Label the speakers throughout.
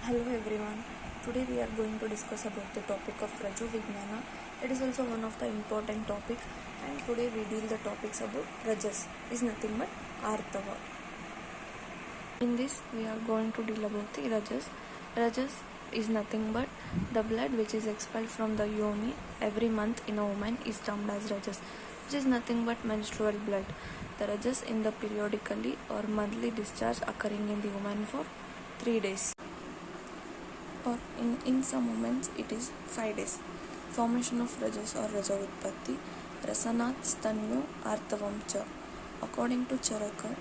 Speaker 1: Hello everyone. Today we are going to discuss about the topic of Raju Vijnana. It is also one of the important topic, and today we deal the topics about Rajas is nothing but Artava. In this we are going to deal about the Rajas. Rajas is nothing but the blood which is expelled from the yoni every month in a woman is termed as Rajas, which is nothing but menstrual blood. The Rajas in the periodically or monthly discharge occurring in the woman for 3 days. Or in some moments it is 5 days. Formation of Rajas or Raja Utpatti. Rasanat Stanyo Artavam Cha. According to Charaka,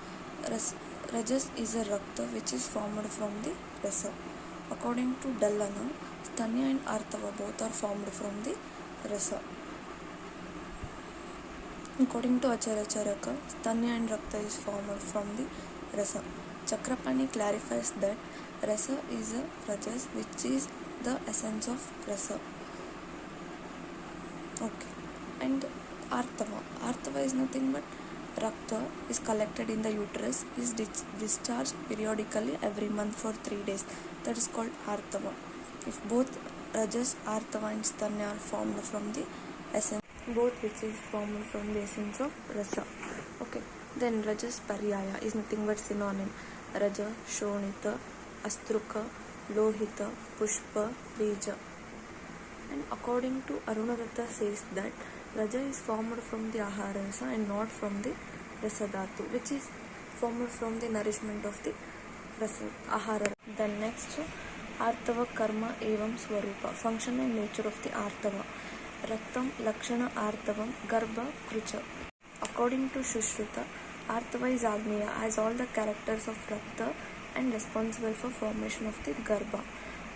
Speaker 1: Rajas is a Rakta which is formed from the Rasa. According to Dallana, Stanya and Artava both are formed from the Rasa. According to Charaka, Stanya and Rakta is formed from the Rasa. Chakrapani clarifies that Rasa is a Rajas which is the essence of Rasa. Okay. And Artava is nothing but Rakta is collected in the uterus, is discharged periodically every month for 3 days. That is called Artava. If both Rajas, Artava and Stanya are formed from the essence, both which is formed from the essence of Rasa. Okay. Then Rajas Paryaya is nothing but synonym. Raja, Shonita, Astruka, Lohita, Pushpa, Bija. And according to Arunadatta says that Raja is formed from the Ahara Rasa and not from the Rasa Dhatu, which is formed from the nourishment of the Rasa Ahara. Then next, Artava Karma Evam Swarupa, function and nature of the Artava. Raktam Lakshana Artavam Garbha Krucha. According to Shushruta, Artava is Agneya, has all the characters of Rakta and responsible for formation of the Garbha.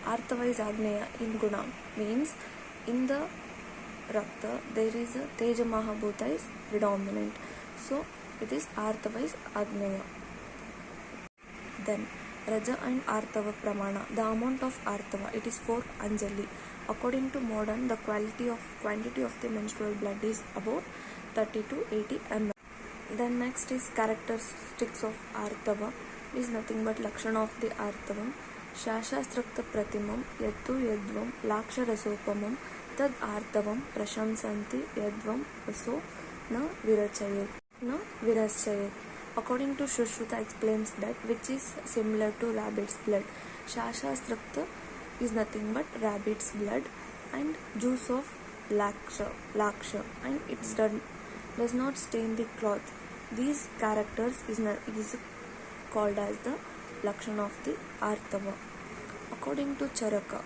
Speaker 1: Artava is Agneya in Guna, means in the Rakta there is a Teja Mahabhuta is predominant. So it is Artava is Agneya. Then Raja and Artava Pramana, the amount of Artava, it is 4 Anjali. According to modern, the quantity of the menstrual blood is about 30 to 80 ml. Then next is characteristics of Artava is nothing but Lakshana of the Artavam. Shashastrakta Pratimam Yattu Yadvam Laksha Rasopamam Tad Artavam Prashamsanti Yadvam Vaso Na Virachayet. According to Shushruta explains that which is similar to rabbit's blood. Shashastrakta is nothing but rabbit's blood and juice of Laksha, and it does not stain the cloth. These characters is called as the Lakshana of the Artava. According to Charaka,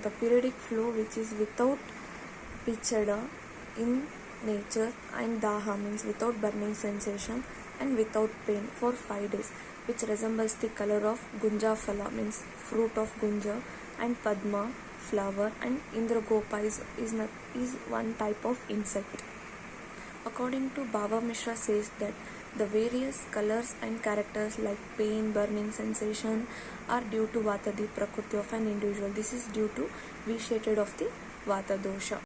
Speaker 1: the periodic flow which is without pichada in nature and daha means without burning sensation and without pain for 5 days, which resembles the color of Gunja Phala means fruit of Gunja, and Padma flower, and Indragopa is one type of insect. According to Bhava Mishra says that the various colors and characters like pain, burning sensation are due to Vatadi Prakriti of an individual. This is due to V-shaded of the Vata dosha.